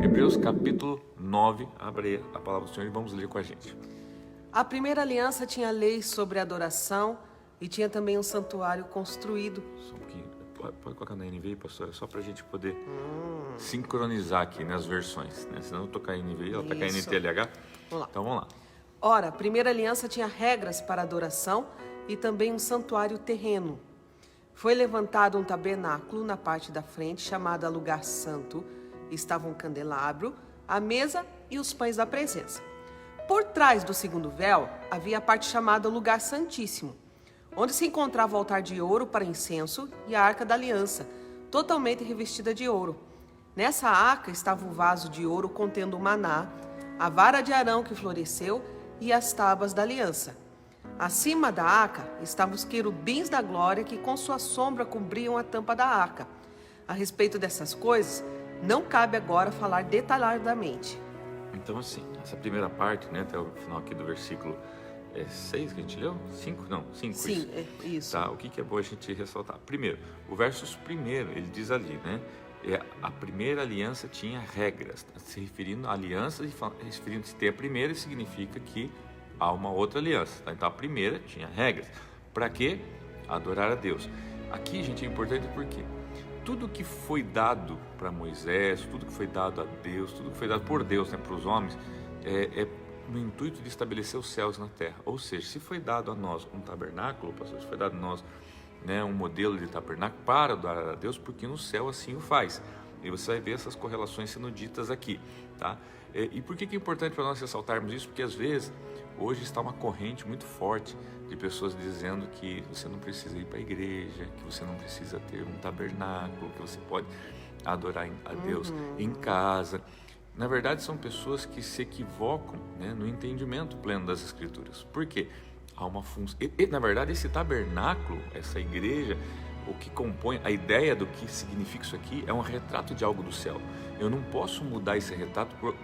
Hebreus capítulo 9, abre aí a palavra do Senhor e vamos ler com a gente. A primeira aliança tinha leis sobre adoração e tinha também um santuário construído. Só um pouquinho. Pode colocar na NVI, pastor, só para a gente poder sincronizar aqui nas versões, né? Senão eu tocar em NVI, ela está caindo em Isso. TLH. Vamos lá. Então vamos lá. Ora, a primeira aliança tinha regras para adoração e também um santuário terreno. Foi levantado um tabernáculo na parte da frente, chamada Lugar Santo. Estava um candelabro, a mesa e os pães da presença. Por trás do segundo véu havia a parte chamada Lugar Santíssimo, onde se encontrava o altar de ouro para incenso e a arca da aliança, totalmente revestida de ouro. Nessa arca estava o vaso de ouro contendo o maná, a vara de Arão que floresceu e as tábuas da aliança. Acima da arca estavam os querubins da glória que com sua sombra cobriam a tampa da arca. A respeito dessas coisas, não cabe agora falar detalhadamente. Então assim, essa primeira parte, né, até o final aqui do versículo 6 que a gente leu? 5? Não, 5. Sim, isso. Tá, o que é bom a gente ressaltar? Primeiro, o verso primeiro, ele diz ali, né? A primeira aliança tinha regras, tá? Se referindo à aliança, referindo-se ter a primeira, significa que há uma outra aliança, tá? Então a primeira tinha regras. Para quê? Adorar a Deus. Aqui, gente, é importante porque tudo que foi dado para Moisés, tudo que foi dado a Deus, tudo que foi dado por Deus, né, para os homens, é no intuito de estabelecer os céus na terra. Ou seja, se foi dado a nós um tabernáculo, pastor, se foi dado a nós, né, um modelo de tabernáculo para adorar a Deus, porque no céu assim o faz. E você vai ver essas correlações sendo ditas aqui, tá? E por que é importante para nós ressaltarmos isso? Porque às vezes, hoje está uma corrente muito forte de pessoas dizendo que você não precisa ir para a igreja, que você não precisa ter um tabernáculo, que você pode adorar a Deus em casa. Na verdade, são pessoas que se equivocam, né, no entendimento pleno das Escrituras. Por quê? Há uma função. Na verdade, esse tabernáculo, essa igreja, o que compõe, a ideia do que significa isso aqui é um retrato de algo do céu. Eu não posso mudar esse retrato por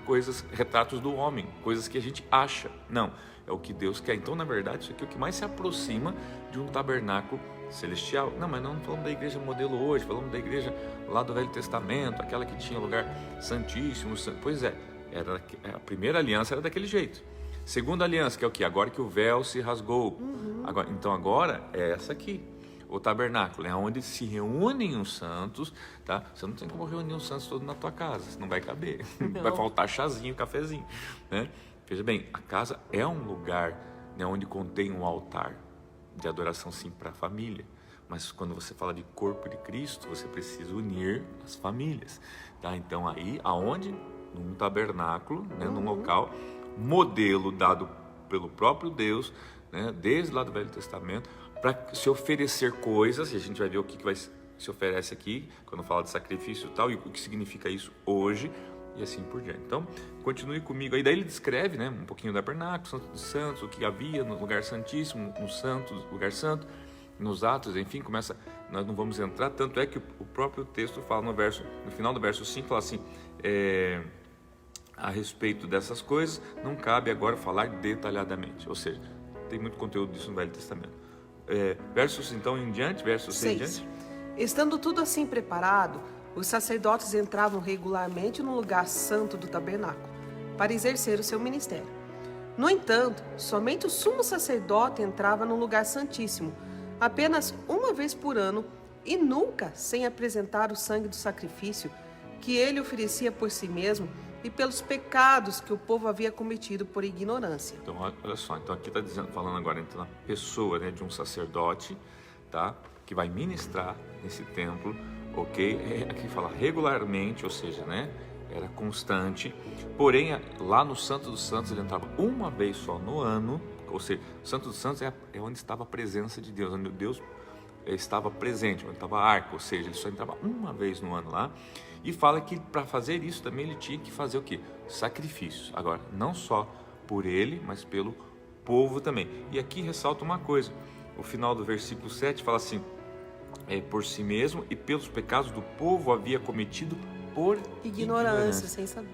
retratos do homem, coisas que a gente acha. Não, é o que Deus quer. Então, na verdade, isso aqui é o que mais se aproxima de um tabernáculo celestial. Não, mas não falamos da igreja modelo hoje, falamos da igreja lá do Velho Testamento, aquela que tinha lugar santíssimo. Pois é, a primeira aliança era daquele jeito. Segunda aliança, que é o que? Agora que o véu se rasgou. Então agora é essa aqui. O tabernáculo é onde se reúnem os santos, tá? Você não tem como reunir os santos todos na tua casa, não vai caber. Não. Vai faltar chazinho, cafezinho, né? Veja bem, a casa é um lugar, né, onde contém um altar de adoração, sim, para a família. Mas quando você fala de corpo de Cristo, você precisa unir as famílias, tá? Então aí, aonde? Num tabernáculo, né, num local, modelo dado pelo próprio Deus, né, desde lá do Velho Testamento, para se oferecer coisas, e a gente vai ver o que vai se oferece aqui, quando fala de sacrifício e tal, e o que significa isso hoje, e assim por diante. Então, continue comigo aí. Daí ele descreve, né, um pouquinho do tabernáculo, Santo dos Santos, o que havia no lugar santíssimo, no santo, lugar santo, nos Atos, enfim, começa, nós não vamos entrar, tanto é que o próprio texto fala no final do verso 5, fala assim, a respeito dessas coisas, não cabe agora falar detalhadamente, ou seja, tem muito conteúdo disso no Velho Testamento. Versos então em diante, versos 6 em diante. Estando tudo assim preparado, os sacerdotes entravam regularmente no lugar santo do tabernáculo, para exercer o seu ministério. No entanto, somente o sumo sacerdote entrava no lugar santíssimo, apenas uma vez por ano, e nunca sem apresentar o sangue do sacrifício, que ele oferecia por si mesmo e pelos pecados que o povo havia cometido por ignorância. Então, olha só, então aqui está falando agora então, na pessoa, né, de um sacerdote, tá, que vai ministrar nesse templo, ok? Aqui fala regularmente, ou seja, né, era constante, porém lá no Santo dos Santos ele entrava uma vez só no ano, ou seja, o Santo dos Santos é onde estava a presença de Deus, onde Deus estava presente, onde estava a arca, ou seja, ele só entrava uma vez no ano lá, e fala que para fazer isso também ele tinha que fazer o quê? Sacrifícios. Agora, não só por ele, mas pelo povo também. E aqui ressalta uma coisa, o final do versículo 7 fala assim, por si mesmo e pelos pecados do povo havia cometido por ignorância. Sem saber.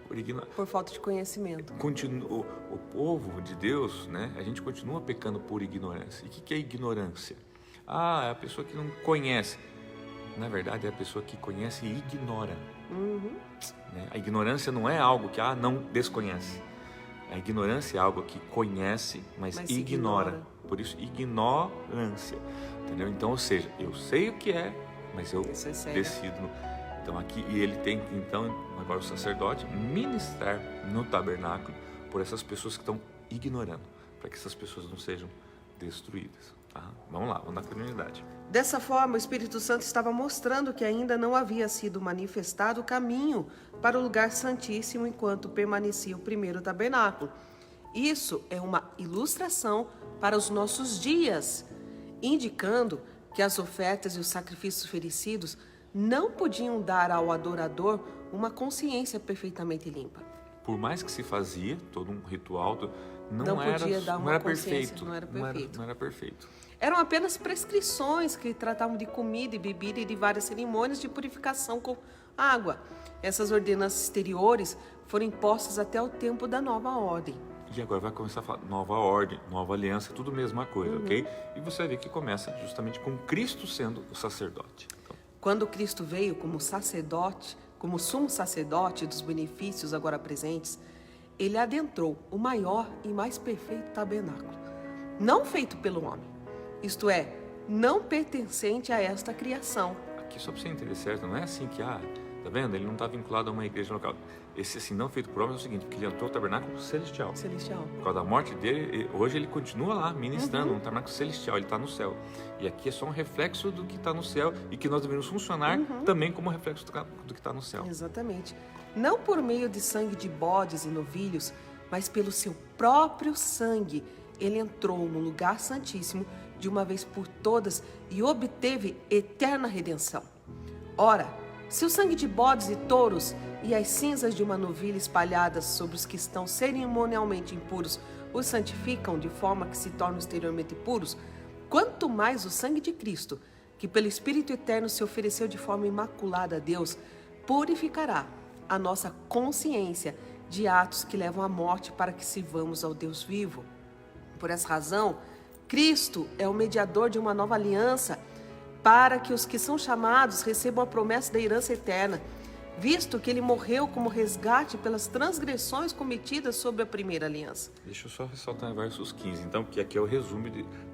Por Por falta de conhecimento. O povo de Deus, né, a gente continua pecando por ignorância. E o que é ignorância? É a pessoa que não conhece. Na verdade, é a pessoa que conhece e ignora. Né? A ignorância não é algo que não desconhece. A ignorância é algo que conhece, mas ignora. Por isso, ignorância. Entendeu? Então, ou seja, eu sei o que é, mas eu decido. Então, aqui, e ele tem, então, agora o sacerdote, ministrar no tabernáculo por essas pessoas que estão ignorando, para que essas pessoas não sejam destruídas. Tá? Vamos lá, vamos na continuidade. Dessa forma, o Espírito Santo estava mostrando que ainda não havia sido manifestado o caminho para o lugar santíssimo enquanto permanecia o primeiro tabernáculo. Isso é uma ilustração para os nossos dias, indicando que as ofertas e os sacrifícios oferecidos não podiam dar ao adorador uma consciência perfeitamente limpa. Por mais que se fazia todo um ritual, não era perfeito. Não era perfeito. Eram apenas prescrições que tratavam de comida e bebida e de várias cerimônias de purificação com água. Essas ordenanças exteriores foram impostas até o tempo da nova ordem. E agora vai começar a falar nova ordem, nova aliança, tudo a mesma coisa, ok? E você vai ver que começa justamente com Cristo sendo o sacerdote. Então, quando Cristo veio como sacerdote, como sumo sacerdote dos benefícios agora presentes, ele adentrou o maior e mais perfeito tabernáculo, não feito pelo homem, isto é, não pertencente a esta criação. Aqui, só para você entender certo, não é assim que, tá vendo? Ele não está vinculado a uma igreja local. Esse assim, não feito por homem, é o seguinte, porque ele entrou no tabernáculo celestial. Por causa da morte dele, hoje ele continua lá, ministrando, no tabernáculo celestial, ele está no céu. E aqui é só um reflexo do que está no céu e que nós devemos funcionar também como reflexo do que está no céu. Exatamente. Não por meio de sangue de bodes e novilhos, mas pelo seu próprio sangue, ele entrou no lugar santíssimo de uma vez por todas e obteve eterna redenção. Ora, se o sangue de bodes e touros e as cinzas de uma novilha espalhadas sobre os que estão cerimonialmente impuros os santificam de forma que se tornam exteriormente puros, quanto mais o sangue de Cristo, que pelo Espírito Eterno se ofereceu de forma imaculada a Deus, purificará a nossa consciência de atos que levam à morte para que sirvamos ao Deus vivo. Por essa razão, Cristo é o mediador de uma nova aliança para que os que são chamados recebam a promessa da herança eterna, visto que ele morreu como resgate pelas transgressões cometidas sobre a primeira aliança. Deixa eu só ressaltar em versos 15, então, porque aqui é o resumo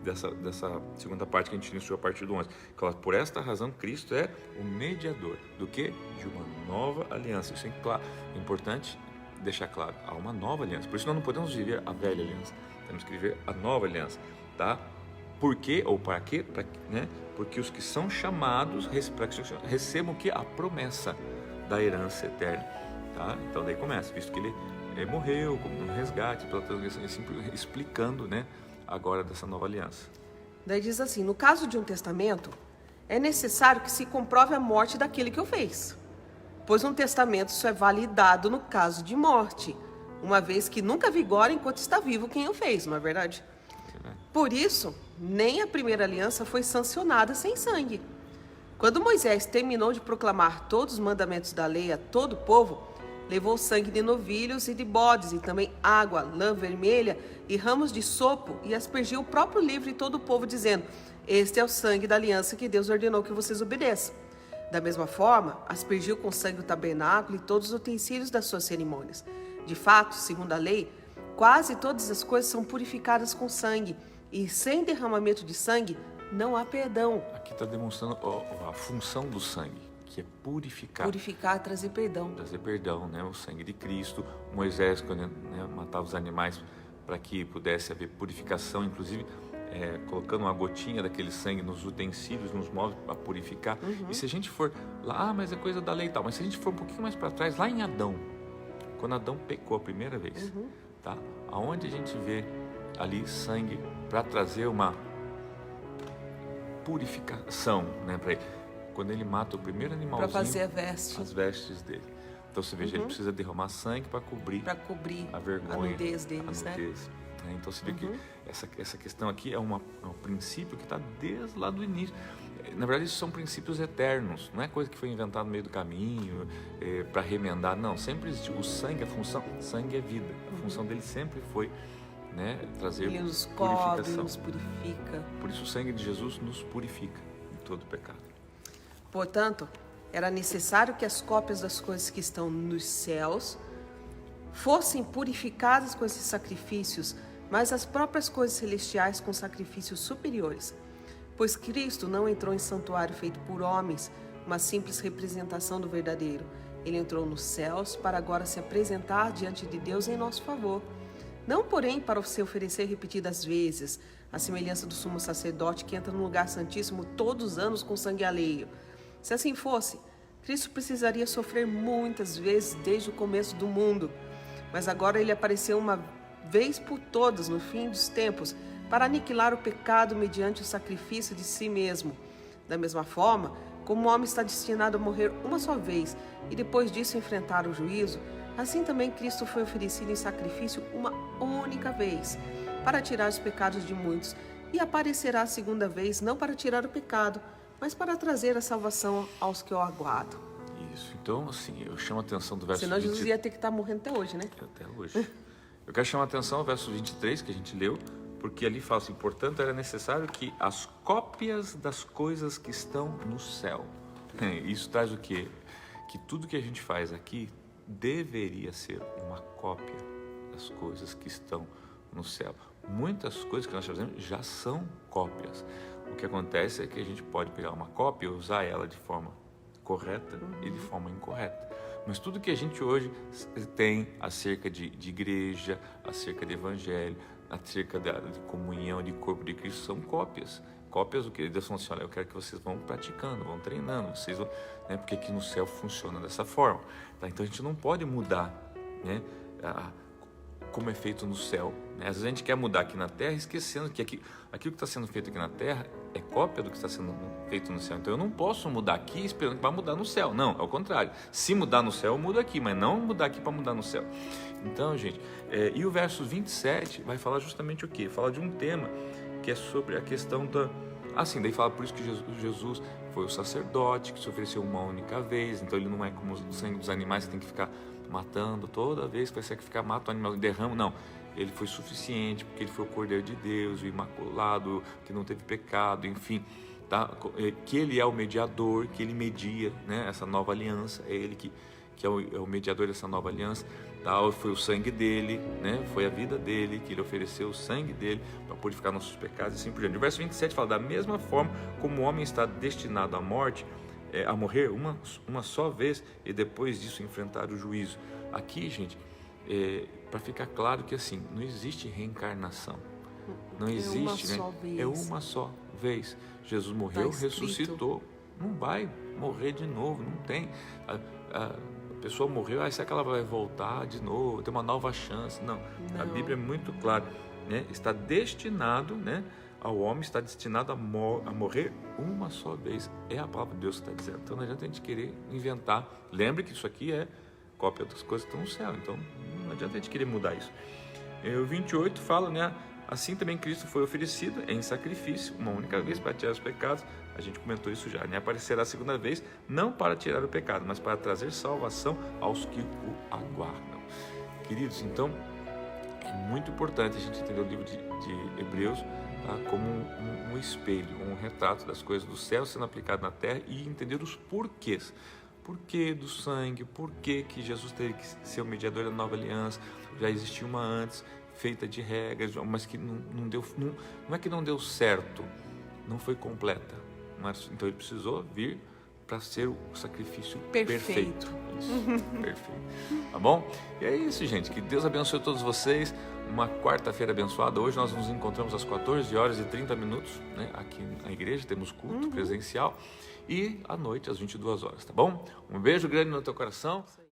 dessa segunda parte que a gente iniciou a partir do 11. Claro, por esta razão, Cristo é o mediador do quê? De uma nova aliança. Isso é importante deixar claro, há uma nova aliança. Por isso nós não podemos viver a velha aliança, temos que viver a nova aliança, tá? Por quê ou para quê? Né? Porque os que são chamados recebam o quê? A promessa da herança eterna, tá? Então daí começa, visto que ele morreu como um resgate pela transgressão, explicando, né, agora dessa nova aliança. Daí diz assim, no caso de um testamento, é necessário que se comprove a morte daquele que o fez, pois um testamento só é validado no caso de morte, uma vez que nunca vigora enquanto está vivo quem o fez, não é verdade? Por isso, nem a primeira aliança foi sancionada sem sangue. Quando Moisés terminou de proclamar todos os mandamentos da lei a todo o povo, levou sangue de novilhos e de bodes, e também água, lã vermelha e ramos de sopo, e aspergiu o próprio livro e todo o povo, dizendo: este é o sangue da aliança que Deus ordenou que vocês obedeçam. Da mesma forma, aspergiu com sangue o tabernáculo e todos os utensílios das suas cerimônias. De fato, segundo a lei, quase todas as coisas são purificadas com sangue, e sem derramamento de sangue não há perdão. Aqui está demonstrando a função do sangue, que é purificar. Purificar, trazer perdão. Trazer perdão, né? O sangue de Cristo. Moisés, quando matava os animais para que pudesse haver purificação, inclusive colocando uma gotinha daquele sangue nos utensílios, nos móveis para purificar. E se a gente for lá, mas é coisa da lei e tal, mas se a gente for um pouquinho mais para trás, lá em Adão, quando Adão pecou a primeira vez, tá? Aonde a gente vê ali sangue para trazer uma purificação, né, para ele. Quando ele mata o primeiro animalzinho, para fazer as vestes dele. Então você veja, ele precisa derramar sangue para cobrir a vergonha, a nudez deles, né? Então você vê que essa questão aqui é um princípio que está desde lá do início. Na verdade, isso são princípios eternos, não é coisa que foi inventada no meio do caminho para remendar, não. Sempre existiu. O sangue, a função, sangue é vida. A função dele sempre foi, né, trazer ele nos purificação. Ele nos purifica. Por isso o sangue de Jesus nos purifica de todo pecado. Portanto, Era necessário que as cópias das coisas que estão nos céus fossem purificadas com esses sacrifícios, mas as próprias coisas celestiais com sacrifícios superiores. Pois Cristo não entrou em santuário feito por homens, uma simples representação do verdadeiro. Ele entrou nos céus para agora se apresentar diante de Deus em nosso favor. Não, porém, para se oferecer repetidas vezes, à semelhança do sumo sacerdote que entra no lugar santíssimo todos os anos com sangue alheio. Se assim fosse, Cristo precisaria sofrer muitas vezes desde o começo do mundo. Mas agora ele apareceu uma vez por todas no fim dos tempos para aniquilar o pecado mediante o sacrifício de si mesmo. Da mesma forma, como o homem está destinado a morrer uma só vez e depois disso enfrentar o juízo, assim também Cristo foi oferecido em sacrifício uma única vez para tirar os pecados de muitos e aparecerá a segunda vez não para tirar o pecado, mas para trazer a salvação aos que o aguardam. Isso, então assim, eu chamo a atenção do verso 23. Senão Jesus ia ter que estar morrendo até hoje, né? Até hoje. Eu quero chamar a atenção ao verso 23 que a gente leu, porque ali fala assim, portanto, era necessário que as cópias das coisas que estão no céu. Isso traz o quê? Que tudo que a gente faz aqui deveria ser uma cópia das coisas que estão no céu. Muitas coisas que nós fazemos já são cópias. O que acontece é que a gente pode pegar uma cópia e usar ela de forma correta e de forma incorreta. Mas tudo que a gente hoje tem acerca de igreja, acerca de evangelho, acerca de comunhão, de corpo de Cristo, são cópias. Cópias do que Deus falou assim, olha, eu quero que vocês vão praticando, vão treinando, vocês vão, né, porque aqui no céu funciona dessa forma. Tá? Então a gente não pode mudar, né, como é feito no céu. Né? Às vezes a gente quer mudar aqui na terra, esquecendo que aquilo que está sendo feito aqui na terra é cópia do que está sendo feito no céu. Então eu não posso mudar aqui esperando que vai mudar no céu. Não, ao contrário. Se mudar no céu, eu mudo aqui, mas não mudar aqui para mudar no céu. Então, gente, e o verso 27 vai falar justamente o quê? Fala de um tema que é sobre a questão da... Assim, daí fala por isso que Jesus foi o sacerdote que se ofereceu uma única vez, então ele não é como o sangue dos animais que tem que ficar matando toda vez que vai sacrificar, mata o animal e derrama, não. Ele foi suficiente porque ele foi o Cordeiro de Deus, o Imaculado, que não teve pecado, enfim, tá? Que ele é o mediador, que ele media, né, essa nova aliança, é ele que é o mediador dessa nova aliança, tá? Foi o sangue dele, né? Foi a vida dele, que ele ofereceu o sangue dele para purificar nossos pecados e assim por diante. O verso 27 fala, da mesma forma como o homem está destinado à morte, a morrer uma só vez e depois disso enfrentar o juízo. Aqui, gente, para ficar claro que assim, não existe reencarnação, não existe, né? É uma só vez. Jesus morreu, ressuscitou, não vai morrer de novo, não tem. A pessoa morreu, será que ela vai voltar de novo, ter uma nova chance? Não. A Bíblia é muito clara, né? Está destinado, né? Ao homem está destinado a morrer uma só vez. É a palavra de Deus que está dizendo. Então não adianta a gente querer inventar. Lembre que isso aqui é cópia das coisas que estão no céu. Então não adianta a gente querer mudar isso. O 28 fala, né? Assim também Cristo foi oferecido em sacrifício, uma única vez para tirar os pecados. A gente comentou isso já, né? Aparecerá a segunda vez, não para tirar o pecado, mas para trazer salvação aos que o aguardam. Queridos, então, é muito importante a gente entender o livro de Hebreus, tá? Como um espelho, um retrato das coisas do céu sendo aplicado na terra e entender os porquês. Porquê do sangue, porquê que Jesus teve que ser o mediador da nova aliança, já existia uma antes, feita de regras, mas que não é que não deu certo, não foi completa. Então ele precisou vir para ser o sacrifício perfeito. Isso, perfeito. Tá bom? E é isso, gente. Que Deus abençoe todos vocês. Uma quarta-feira abençoada. Hoje nós nos encontramos às 14h30, né? Aqui na igreja, temos culto presencial. E à noite, às 22h, tá bom? Um beijo grande no teu coração.